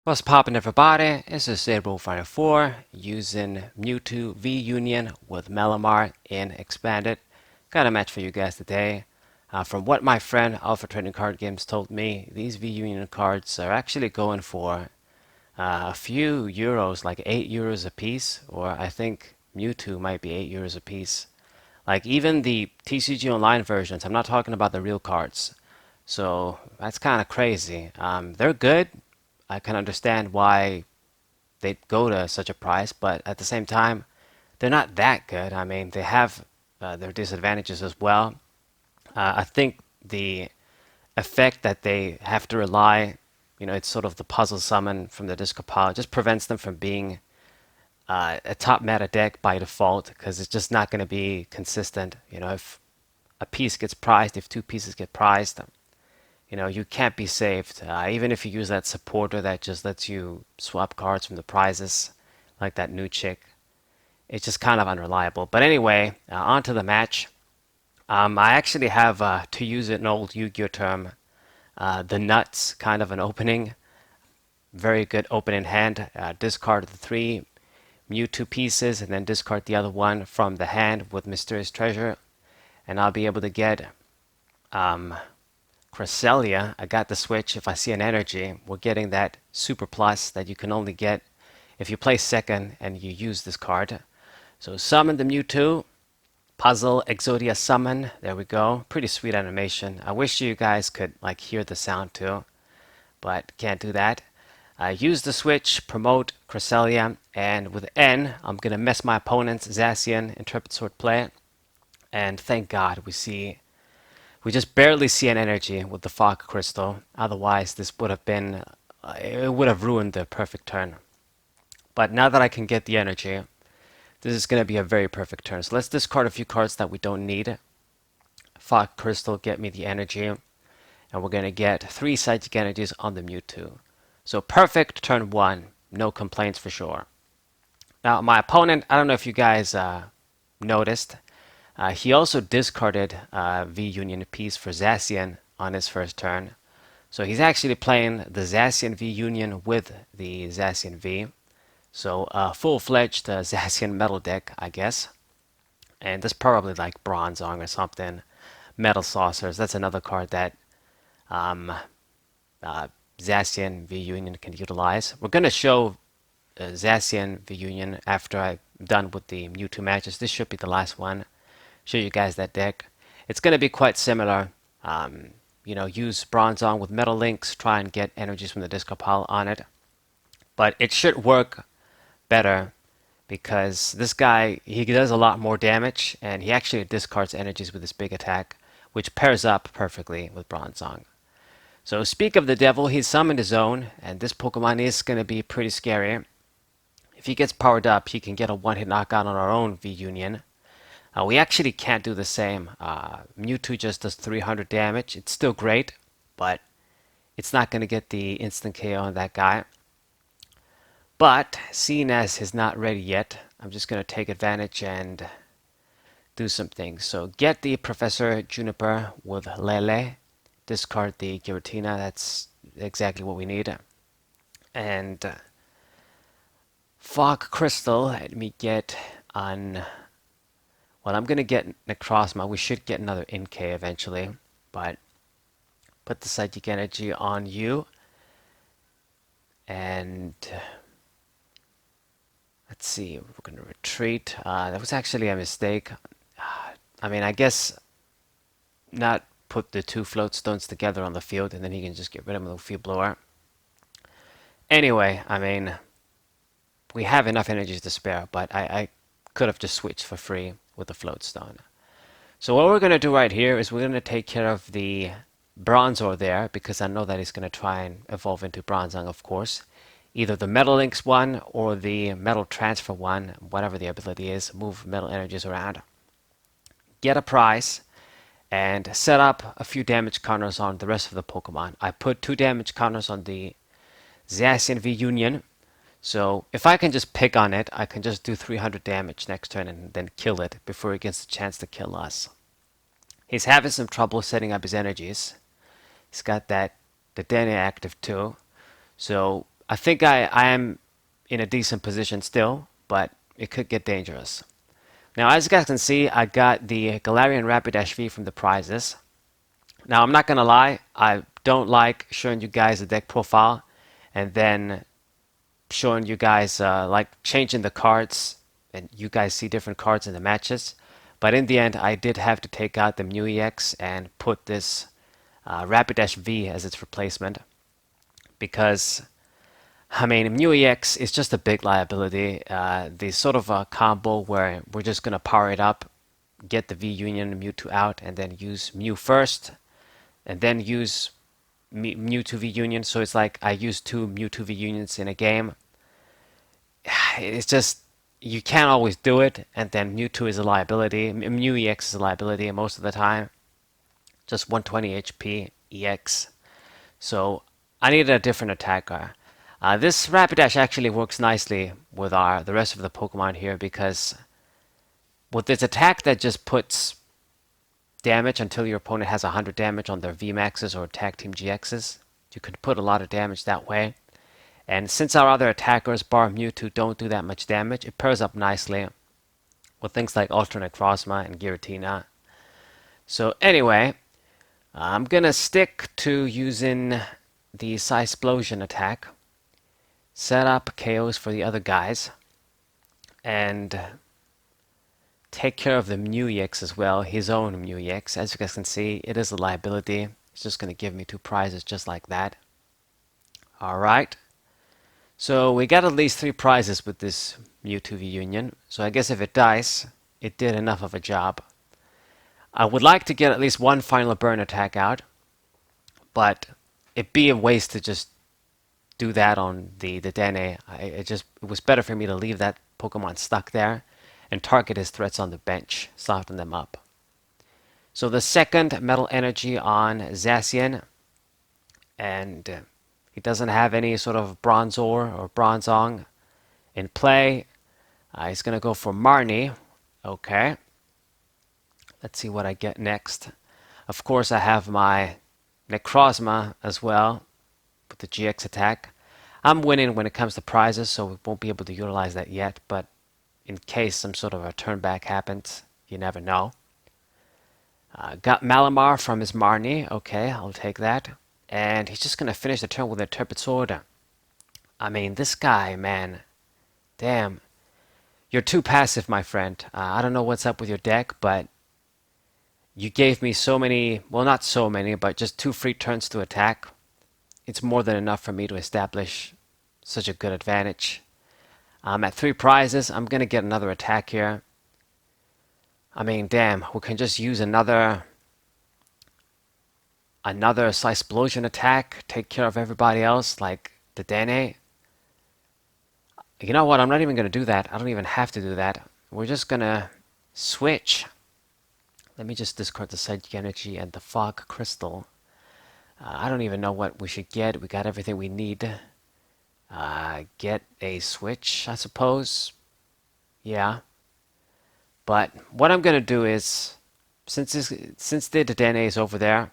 What's poppin', everybody? This is Cerebral Fighter 4 using Mewtwo V Union with Malamar in Expanded. Got a match for you guys today. From what my friend Alpha Trading Card Games told me, these V Union cards are actually going for a few euros, like 8 euros a piece, or I think Mewtwo might be 8 euros a piece. Like even the TCG Online versions, I'm not talking about the real cards. So that's kind of crazy. They're good. I can understand why they go to such a price, but at the same time, they're not that good. I mean, they have their disadvantages as well. I think the effect that they have to rely, it's sort of the puzzle summon from the discard pile, just prevents them from being a top meta deck by default because it's just not going to be consistent. If a piece gets prized, if two pieces get prized, you can't be saved. Even if you use that supporter that just lets you swap cards from the prizes, like that new chick, it's just kind of unreliable. But anyway, on to the match. I actually have, to use an old Yu-Gi-Oh term, the nuts kind of an opening. Very good opening hand. Discard the three Mewtwo pieces and then discard the other one from the hand with Mysterious Treasure. And I'll be able to get um, Cresselia. I got the switch. If I see an energy, we're getting that super plus that you can only get if you play second and you use this card. So summon the Mewtwo. Puzzle Exodia summon. There we go. Pretty sweet animation. I wish you guys could like hear the sound too, but can't do that. Use the switch, promote Cresselia, and with N, I'm gonna mess my opponent's Zacian Intrepid Sword play. And thank God we just barely see an energy with the fog crystal. Otherwise, this would have been, it would have ruined the perfect turn. But now that I can get the energy, this is going to be a very perfect turn. So let's discard a few cards that we don't need. Fog crystal, get me the energy. And we're going to get 3 psychic energies on the Mewtwo. So perfect turn 1. No complaints for sure. Now, my opponent, I don't know if you guys noticed, he also discarded V Union piece for Zacian on his first turn. So he's actually playing the Zacian V Union with the Zacian V. So full-fledged Zacian metal deck, I guess. And this probably like Bronzong or something. Metal Saucers, that's another card that um, Zacian V Union can utilize. We're going to show Zacian V Union after I'm done with the Mewtwo matches. This should be the last one. Show you guys that deck. It's going to be quite similar. Use Bronzong with Metal Links, try and get energies from the discard pile on it. But it should work better because this guy, he does a lot more damage and he actually discards energies with his big attack, which pairs up perfectly with Bronzong. So speak of the devil, he's summoned his own, and this Pokemon is going to be pretty scary. If he gets powered up, he can get a one-hit knockout on our own V-Union. We actually can't do the same. Mewtwo just does 300 damage. It's still great, but it's not going to get the instant KO on that guy. But seeing as he's not ready yet, I'm just going to take advantage and do some things. So get the Professor Juniper with Lele. Discard the Giratina. That's exactly what we need. And Fog Crystal, let me get on. Well, I'm going to get Necrozma. We should get another NK eventually. But put the Psychic Energy on you. And let's see. We're going to retreat. That was actually a mistake. I mean, I guess not put the 2 float stones together on the field and then he can just get rid of the field blower. Anyway, I mean, we have enough energies to spare, but I could have just switched for free with the float stone. So what we're going to do right here is we're going to take care of the Bronzor there because I know that he's going to try and evolve into Bronzong, of course. Either the Metal Links one or the Metal Transfer one, whatever the ability is, move metal energies around. Get a prize and set up a few damage counters on the rest of the Pokemon. I put 2 damage counters on the Zacian V Union. So if I can just pick on it, I can just do 300 damage next turn and then kill it before he gets the chance to kill us. He's having some trouble setting up his energies. He's got that the Dene active too. So I think I am in a decent position still, but it could get dangerous. Now, as you guys can see, I got the Galarian Rapidash V from the prizes. Now, I'm not going to lie, I don't like showing you guys the deck profile and then showing you guys like changing the cards and you guys see different cards in the matches. But in the end, I did have to take out the Mew EX and put this Rapidash V as its replacement because I mean, Mew EX is just a big liability. The sort of a combo where we're just going to power it up, get the V Union and Mewtwo out, and then use Mew first, and then use Mewtwo V Union. So it's like I use two Mewtwo V Unions in a game. It's just, you can't always do it, and then Mewtwo is a liability. Mew EX is a liability most of the time. Just 120 HP EX. So I needed a different attacker. This Rapidash actually works nicely with the rest of the Pokemon here because with this attack that just puts damage until your opponent has 100 damage on their VMAXs or Tag Team GXs, you could put a lot of damage that way. And since our other attackers, bar Mewtwo, don't do that much damage, it pairs up nicely with things like Alternate Necrozma and Giratina. So anyway, I'm gonna stick to using the Psysplosion attack, set up KOs for the other guys, and take care of the Mew EX as well, his own Mew EX. As you guys can see, it is a liability. It's just going to give me 2 prizes just like that. Alright. So we got at least 3 prizes with this Mewtwo V Union. So I guess if it dies, it did enough of a job. I would like to get at least one final burn attack out, but it'd be a waste to just do that on the Dene. It was better for me to leave that Pokemon stuck there and target his threats on the bench, soften them up. So the second Metal Energy on Zacian, and he doesn't have any sort of Bronzor or Bronzong in play. He's going to go for Marnie. Okay. Let's see what I get next. Of course, I have my Necrozma as well with the GX attack. I'm winning when it comes to prizes, so we won't be able to utilize that yet, but in case some sort of a turn back happens, you never know. Got Malamar from his Marnie. Okay, I'll take that. And he's just going to finish the turn with a Turpid Sword. I mean, this guy, man. Damn. You're too passive, my friend. I don't know what's up with your deck, but you gave me so many, well, not so many, but just 2 free turns to attack. It's more than enough for me to establish such a good advantage. I'm at 3 prizes. I'm going to get another attack here. I mean, damn, we can just use another Psysplosion attack, take care of everybody else, like the Dene. You know what? I'm not even going to do that. I don't even have to do that. We're just going to switch. Let me just discard the Psychic Energy and the Fog Crystal. I don't even know what we should get. We got everything we need. Get a switch, I suppose. Yeah. But what I'm going to do is, since the Dene is over there,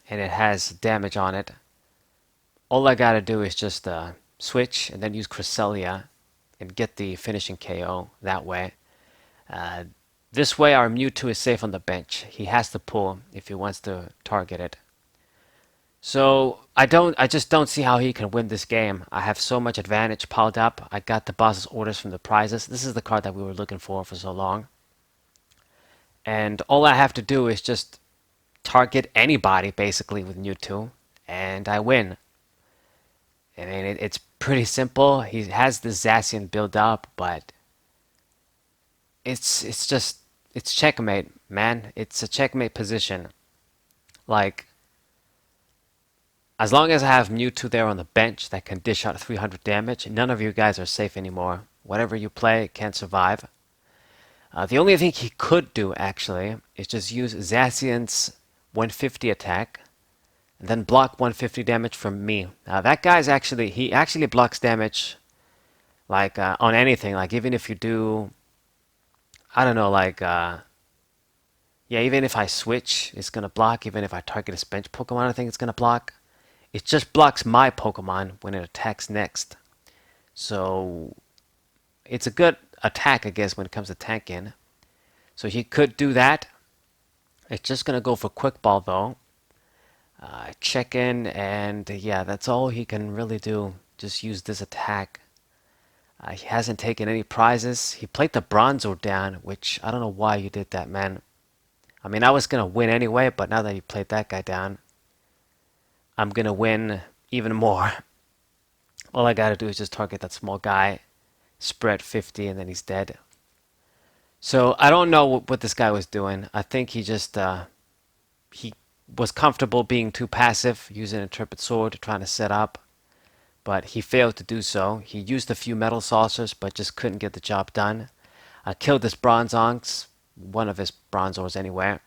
and it has damage on it, all I got to do is just switch and then use Cresselia and get the finishing KO that way. This way our Mewtwo is safe on the bench. He has to pull if he wants to target it. So I just don't see how he can win this game. I have so much advantage piled up. I got the boss's orders from the prizes. This is the card that we were looking for so long. And all I have to do is just target anybody basically with Mewtwo, and I win. I mean, it's pretty simple. He has the Zacian build up, but it's checkmate, man. It's a checkmate position. Like, as long as I have Mewtwo there on the bench that can dish out 300 damage, none of you guys are safe anymore. Whatever you play can't survive. The only thing he could do, actually, is just use Zacian's 150 attack, and then block 150 damage from me. That guy's he actually blocks damage, like, on anything. Like, even if you do, I don't know, like, yeah, even if I switch, it's gonna block. Even if I target a bench Pokemon, I think it's gonna block. it just blocks my Pokemon when it attacks next. So it's a good attack, I guess, when it comes to tanking. So he could do that. It's just gonna go for Quick Ball though. Check in, and yeah, that's all he can really do. Just use this attack. He hasn't taken any prizes. He played the Bronzor down, which I don't know why you did that, man. I mean, I was gonna win anyway, but now that you played that guy down, I'm gonna win even more. All I gotta do is just target that small guy, spread 50, and then he's dead. So I don't know what this guy was doing. I think he just he was comfortable being too passive, using Intrepid Sword, trying to set up, but he failed to do so. He used a few Metal Saucers, but just couldn't get the job done. I killed this Bronzong, one of his Bronzors anyway.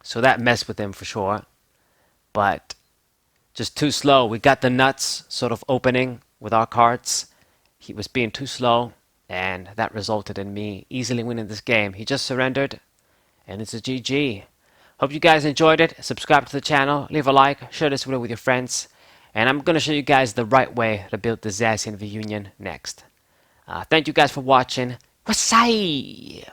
So that messed with him for sure. But just too slow. We got the nuts sort of opening with our cards. He was being too slow, and that resulted in me easily winning this game. He just surrendered, and it's a GG. Hope you guys enjoyed it. Subscribe to the channel, leave a like, share this video with your friends, and I'm going to show you guys the right way to build the Zacian V-Union next. Thank you guys for watching. Wasai!